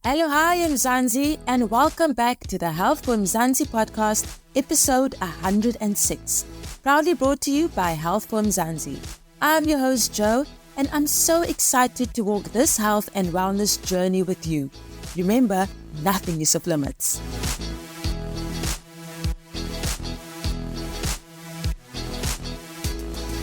Hello, hi, I'm Mzansi, and welcome back to the Health for Mzansi podcast, episode 106, proudly brought to you by Health for Mzansi. I'm your host, Joe, and I'm so excited to walk this health and wellness journey with you. Remember, nothing is off limits.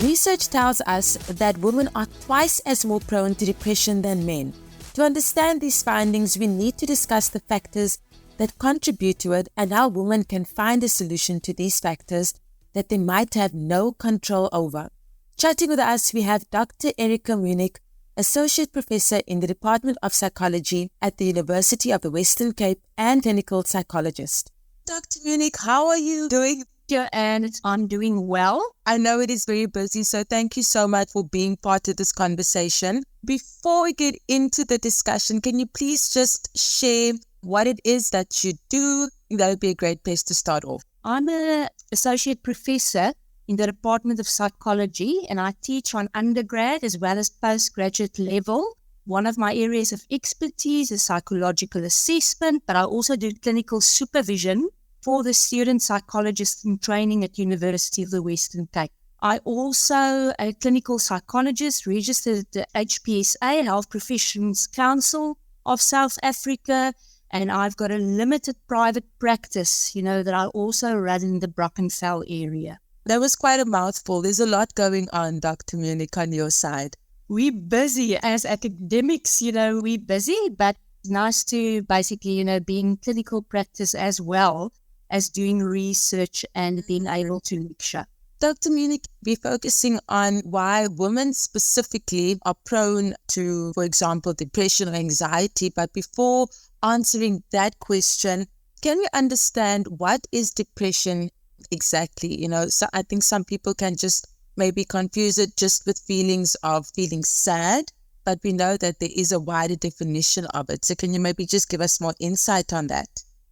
Research tells us that women are twice as more prone to depression than men. To understand these findings, we need to discuss the factors that contribute to it and how women can find a solution to these factors that they might have no control over. Chatting with us, we have Dr. Erica Munnik, Associate Professor in the Department of Psychology at the University of the Western Cape and clinical psychologist. Dr. Munnik, how are you doing? And I'm doing well. I know it is very busy, so thank you so much for being part of this conversation. Before we get into the discussion, can you please just share what it is that you do? That would be a great place to start off. I'm an associate professor in the Department of Psychology, and I teach on undergrad as well as postgraduate level. One of my areas of expertise is psychological assessment, but I also do clinical supervision for the student psychologists in training at University of the Western Cape. I also a clinical psychologist registered at the HPSA, Health Professions Council of South Africa, and I've got a limited private practice, that I also run in the Brackenfell area. That was quite a mouthful. There's a lot going on, Dr. Munnik, on your side. We're busy as academics, we're busy, but it's nice to basically, be in clinical practice as well as doing research and being able to lecture. Dr. Munnik, we're focusing on why women specifically are prone to, for example, depression or anxiety. But before answering that question, can we understand what is depression exactly? So I think some people can just maybe confuse it just with feelings of feeling sad, but we know that there is a wider definition of it. So can you maybe just give us more insight on that?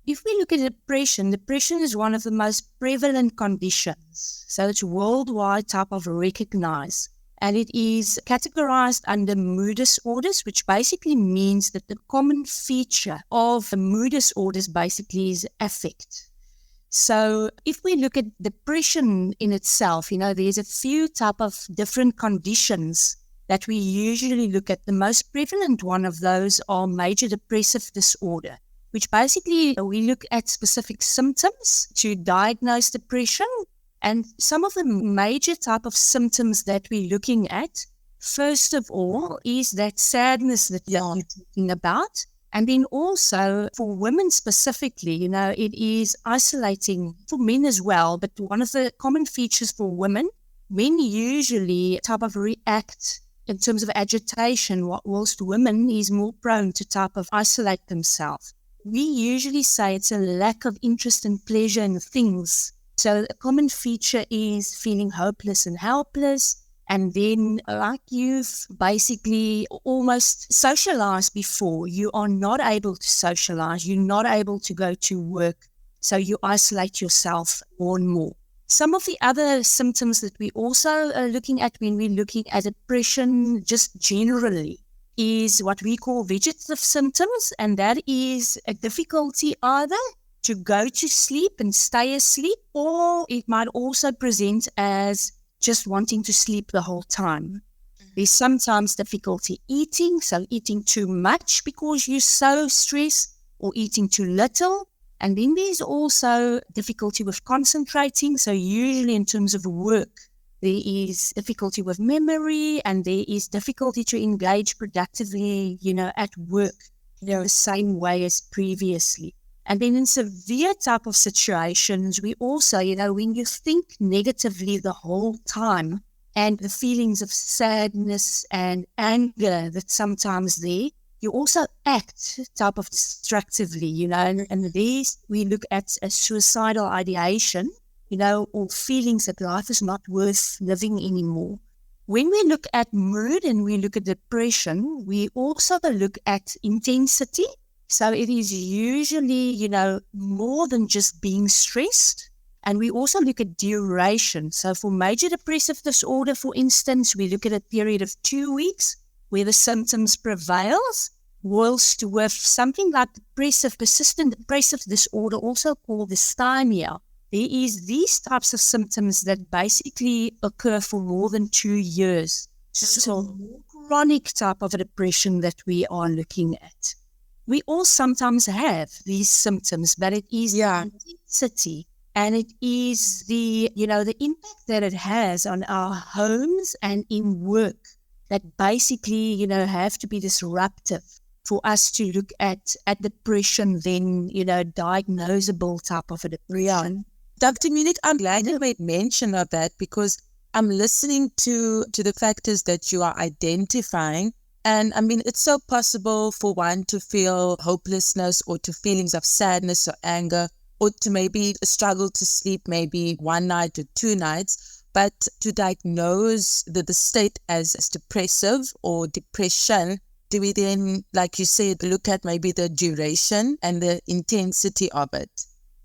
If we look at depression is one of the most prevalent conditions. So it's worldwide type of recognized. And it is categorized under mood disorders, which basically means that the common feature of mood disorders basically is affect. So if we look at depression in itself, there's a few type of different conditions that we usually look at. The most prevalent one of those are major depressive disorder, which basically we look at specific symptoms to diagnose depression. And some of the major type of symptoms that we're looking at, first of all, is that sadness that you're talking about. And then also for women specifically, it is isolating for men as well. But one of the common features for women, men usually type of react in terms of agitation, whilst women is more prone to type of isolate themselves. We usually say it's a lack of interest and pleasure in things. So a common feature is feeling hopeless and helpless. And then like you've basically almost socialized before, you are not able to socialize. You're not able to go to work. So you isolate yourself more and more. Some of the other symptoms that we also are looking at when we're looking at depression just generally is what we call vegetative symptoms, and that is a difficulty either to go to sleep and stay asleep, or it might also present as just wanting to sleep the whole time. There's sometimes difficulty eating, so eating too much because you're so stressed, or eating too little. And then there's also difficulty with concentrating, so usually in terms of work, there is difficulty with memory, and there is difficulty to engage productively, at work, the same way as previously. And then in severe type of situations, we also, when you think negatively the whole time, and the feelings of sadness and anger that sometimes there, you also act type of destructively, and these we look at as suicidal ideation, or feelings that life is not worth living anymore. When we look at mood and we look at depression, we also look at intensity. So it is usually, more than just being stressed. And we also look at duration. So for major depressive disorder, for instance, we look at a period of 2 weeks where the symptoms prevails, whilst with something like persistent depressive disorder, also called dysthymia, there is these types of symptoms that basically occur for more than 2 years. So more chronic type of depression that we are looking at. We all sometimes have these symptoms, but it is the intensity and it is the impact that it has on our homes and in work that basically, have to be disruptive for us to look at depression, then, diagnosable type of a depression. Dr. Munnik, I'm glad you made mention of that because I'm listening to the factors that you are identifying. And I mean, it's so possible for one to feel hopelessness or to feelings of sadness or anger, or to maybe struggle to sleep maybe 1 night or 2 nights. But to diagnose the state as depressive or depression, do we then, like you said, look at maybe the duration and the intensity of it?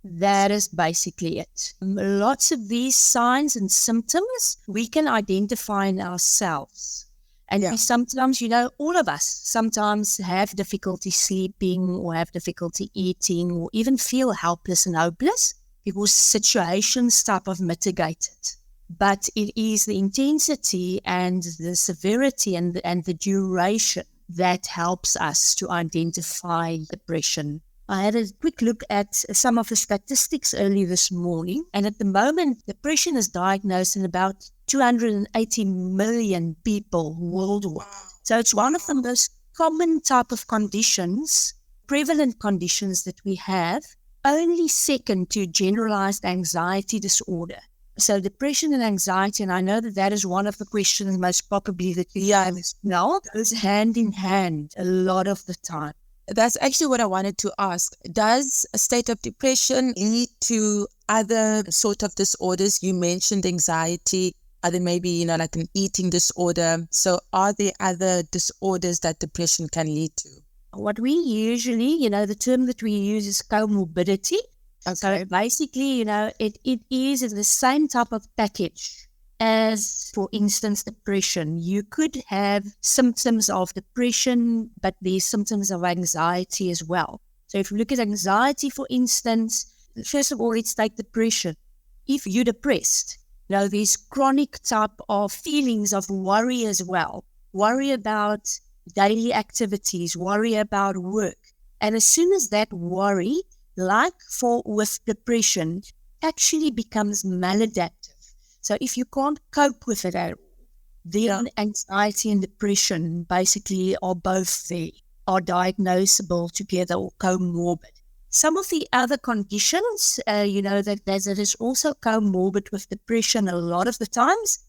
That is basically it. Lots of these signs and symptoms we can identify in ourselves. And we sometimes, all of us sometimes have difficulty sleeping or have difficulty eating or even feel helpless and hopeless because situations type of mitigate it. But it is the intensity and the severity and the duration that helps us to identify depression. I had a quick look at some of the statistics early this morning, and at the moment, depression is diagnosed in about 280 million people worldwide. So it's one of the most common type of conditions, prevalent conditions that we have, only second to generalized anxiety disorder. So depression and anxiety, and I know that is one of the questions most probably that you have now, goes hand in hand a lot of the time. That's actually what I wanted to ask. Does a state of depression lead to other sort of disorders? You mentioned anxiety. Are there maybe, like an eating disorder? So are there other disorders that depression can lead to? What we usually, the term that we use is comorbidity. Okay. So basically, it is the same type of package as, for instance, depression. You could have symptoms of depression, but there's symptoms of anxiety as well. So if you look at anxiety, for instance, first of all, let's take depression. If you're depressed, there's chronic type of feelings of worry as well. Worry about daily activities, worry about work. And as soon as that worry, like with depression, actually becomes maladaptive. So if you can't cope with it at all, then anxiety and depression basically are both there, are diagnosable together or comorbid. Some of the other conditions, that is also comorbid with depression a lot of the times,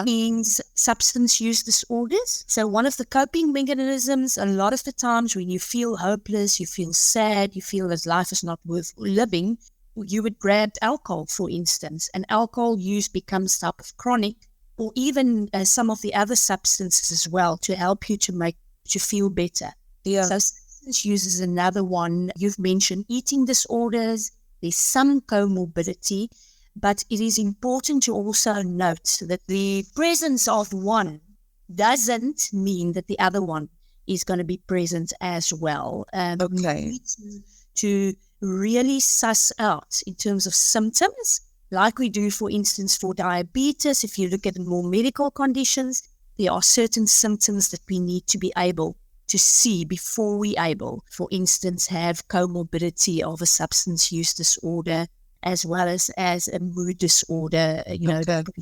means substance use disorders. So one of the coping mechanisms, a lot of the times when you feel hopeless, you feel sad, you feel that life is not worth living, you would grab alcohol, for instance, and alcohol use becomes type of chronic, or even some of the other substances as well to help you to feel better. So substance use is another one. You've mentioned eating disorders. There's some comorbidity, but it is important to also note that the presence of one doesn't mean that the other one is going to be present as well. We need to really suss out in terms of symptoms, like we do, for instance, for diabetes. If you look at more medical conditions, there are certain symptoms that we need to be able to see before we able, for instance, have comorbidity of a substance use disorder, as well as a mood disorder,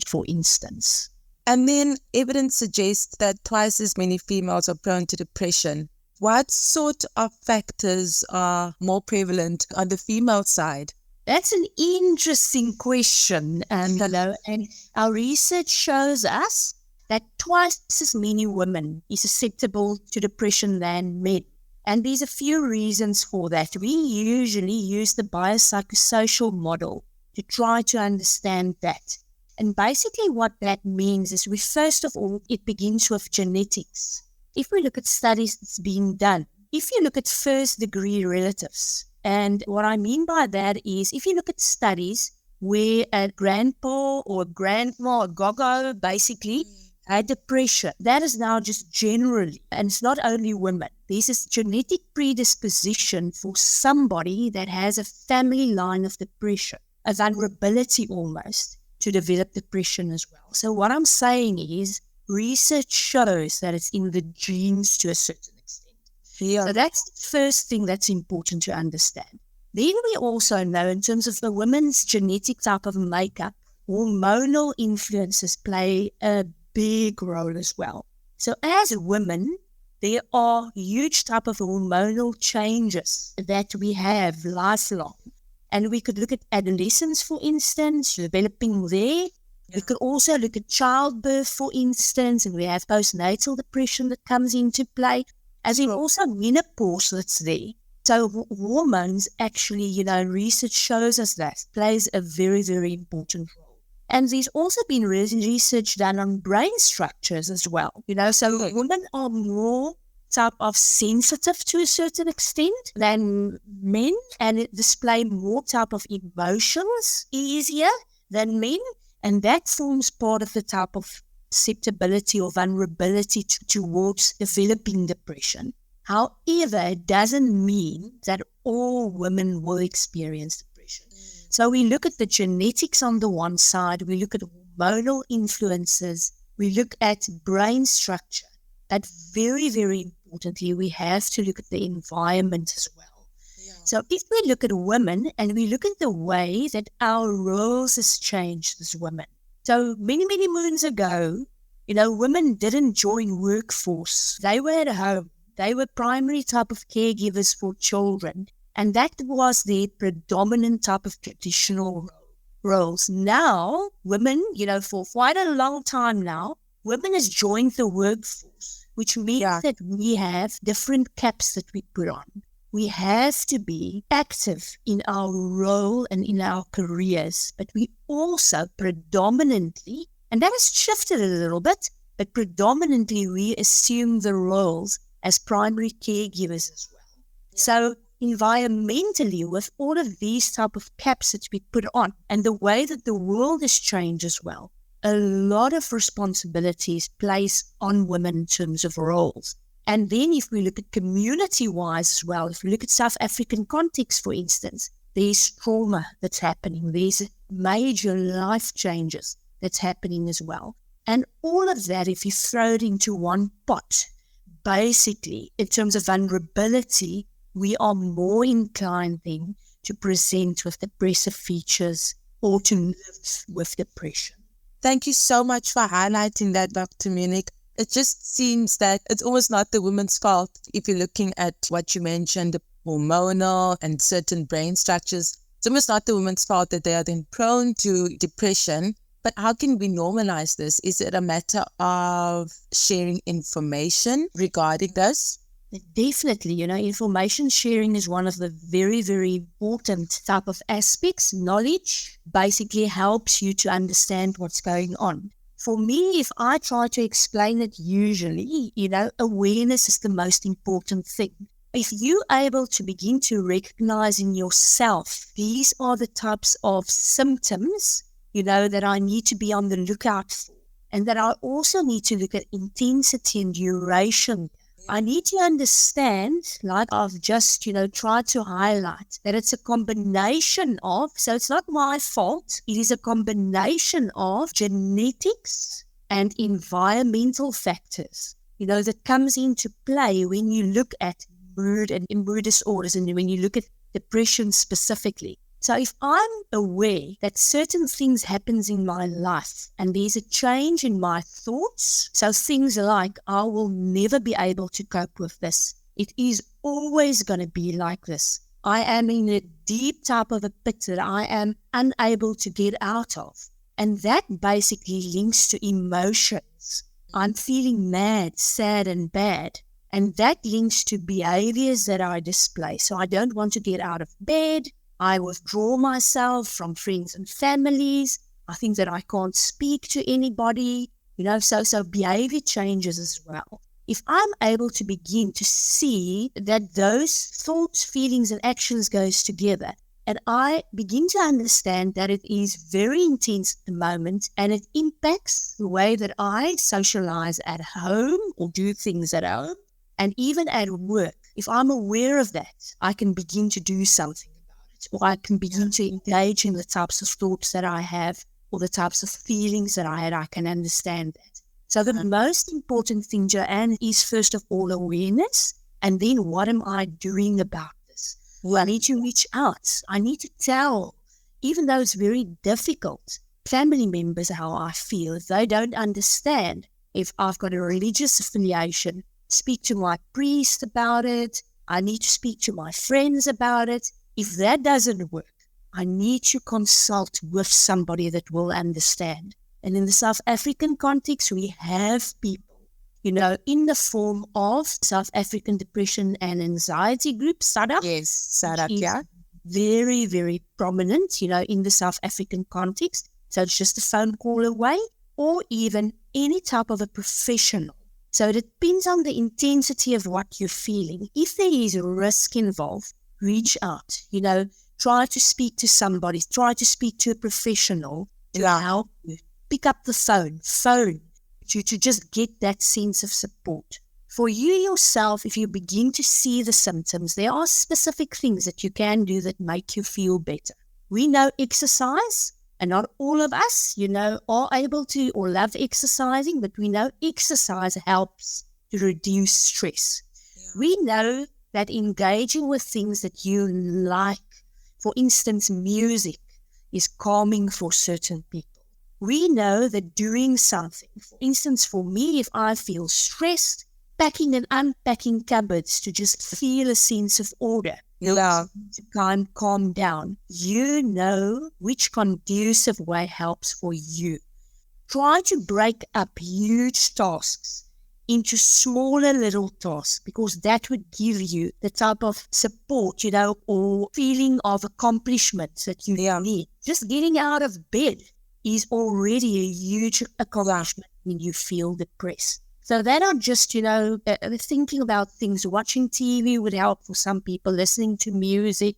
for instance. And then evidence suggests that twice as many females are prone to depression. What sort of factors are more prevalent on the female side? That's an interesting question. And our research shows us that twice as many women are susceptible to depression than men. And there's a few reasons for that. We usually use the biopsychosocial model to try to understand that. And basically what that means is first of all, it begins with genetics. If we look at studies that's being done, if you look at first-degree relatives, and what I mean by that is if you look at studies where a grandpa or a grandma, a gogo, basically had depression. That is now just generally, and it's not only women. There's this genetic predisposition for somebody that has a family line of depression, a vulnerability almost to develop depression as well. So what I'm saying is research shows that it's in the genes to a certain extent. Yeah. So that's the first thing that's important to understand. Then we also know in terms of the women's genetic type of makeup, hormonal influences play a big role as well. So as women, there are huge type of hormonal changes that we have lifelong. And we could look at adolescence, for instance, developing there. We could also look at childbirth, for instance, and we have postnatal depression that comes into play. And then also menopause that's there. So hormones actually, research shows us that plays a very, very important role. And there's also been research done on brain structures as well. So women are more type of sensitive to a certain extent than men, and it display more type of emotions easier than men, and that forms part of the type of susceptibility or vulnerability towards developing depression. However, it doesn't mean that all women will experience depression. So we look at the genetics on the one side, we look at hormonal influences, we look at brain structure. But very, very importantly, we have to look at the environment as well. Yeah. So if we look at women and we look at the way that our roles has changed as women. So many, many moons ago, women didn't join workforce. They were at home. They were primary type of caregivers for children. And that was their predominant type of traditional roles. Now, women, for quite a long time now, women has joined the workforce, which means that we have different caps that we put on. We have to be active in our role and in our careers, but we also predominantly, and that has shifted a little bit, but predominantly we assume the roles as primary caregivers as well. Yeah. So environmentally, with all of these type of caps that we put on and the way that the world has changed as well, a lot of responsibilities placed on women in terms of roles. And then if we look at community-wise as well, if we look at South African context, for instance, there's trauma that's happening. There's major life changes that's happening as well. And all of that, if you throw it into one pot, basically, in terms of vulnerability, we are more inclined then to present with depressive features or to live with depression. Thank you so much for highlighting that, Dr. Munnik. It just seems that it's almost not the woman's fault if you're looking at what you mentioned, the hormonal and certain brain structures. It's almost not the woman's fault that they are then prone to depression. But how can we normalize this? Is it a matter of sharing information regarding this? Definitely, information sharing is one of the very, very important type of aspects. Knowledge basically helps you to understand what's going on. For me, if I try to explain it usually, awareness is the most important thing. If you're able to begin to recognize in yourself, these are the types of symptoms, that I need to be on the lookout for, and that I also need to look at intensity and duration. I need to understand, like I've just, tried to highlight, that it's a combination of, so it's not my fault, it is a combination of genetics and environmental factors, that comes into play when you look at mood and mood disorders and when you look at depression specifically. So if I'm aware that certain things happens in my life and there's a change in my thoughts, so things like, I will never be able to cope with this. It is always going to be like this. I am in a deep type of a pit that I am unable to get out of. And that basically links to emotions. I'm feeling mad, sad, and bad. And that links to behaviors that I display. So I don't want to get out of bed. I withdraw myself from friends and families. I think that I can't speak to anybody, so behavior changes as well. If I'm able to begin to see that those thoughts, feelings, and actions goes together, And I begin to understand that it is very intense at the moment, and it impacts the way that I socialize at home or do things at home and even at work. If I'm aware of that, I can begin to do something about it, or I can begin to engage in the types of thoughts that I have or the types of feelings that I had. I can understand that. So the most important thing, Joanne, is first of all awareness, and then what am I doing about this? Well, I need to reach out. I need to tell, even though it's very difficult, family members how I feel. If they don't understand, if I've got a religious affiliation, speak to my priest about it. I need to speak to my friends about it. If that doesn't work, I need to consult with somebody that will understand. And in the South African context, we have people, in the form of South African Depression and Anxiety Group, SADAG. Yes, SADAG, yeah. Very, very prominent, in the South African context. So it's just a phone call away, or even any type of a professional. So it depends on the intensity of what you're feeling. If there is a risk involved, reach out, try to speak to somebody, try to speak to a professional to help you. Pick up the phone to just get that sense of support. For you yourself, if you begin to see the symptoms, there are specific things that you can do that make you feel better. We know exercise, and not all of us, are able to or love exercising, but we know exercise helps to reduce stress. Yeah. We know that engaging with things that you like, for instance, music, is calming for certain people. We know that doing something, for instance, for me, if I feel stressed, packing and unpacking cupboards to just feel a sense of order, to calm down, which conducive way helps for you. Try to break up huge tasks into smaller little tasks, because that would give you the type of support, or feeling of accomplishment that you need. Just getting out of bed is already a huge accomplishment when you feel depressed. So that are just, thinking about things. Watching TV would help for some people, listening to music,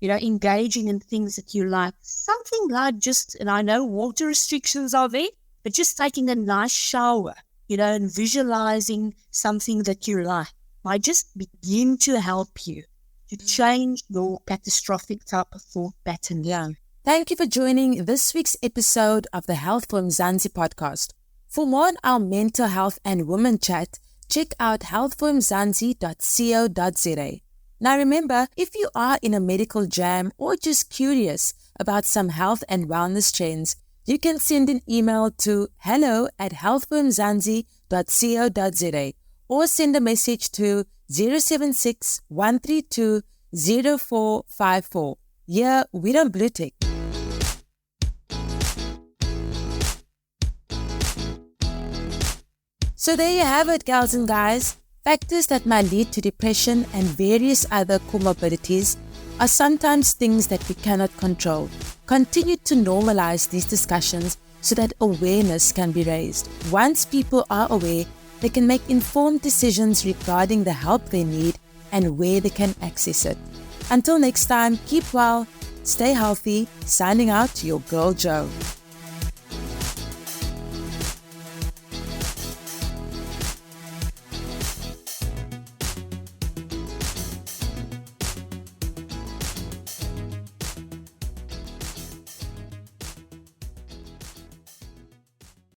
engaging in things that you like. Something like and I know water restrictions are there, but just taking a nice shower, and visualizing something that you like might just begin to help you to change your catastrophic type of thought pattern. Yeah. Thank you for joining this week's episode of the Health for Mzansi podcast. For more on our mental health and women chat, check out healthformzansi.co.za. Now remember, if you are in a medical jam or just curious about some health and wellness trends, you can send an email to hello@healthformzansi.co.za or send a message to 076 132 0454. Yeah, we don't blue tick. So there you have it, gals and guys. Factors that might lead to depression and various other comorbidities are sometimes things that we cannot control. Continue to normalize these discussions so that awareness can be raised. Once people are aware, they can make informed decisions regarding the help they need and where they can access it. Until next time, keep well, stay healthy. Signing out, your girl Jo.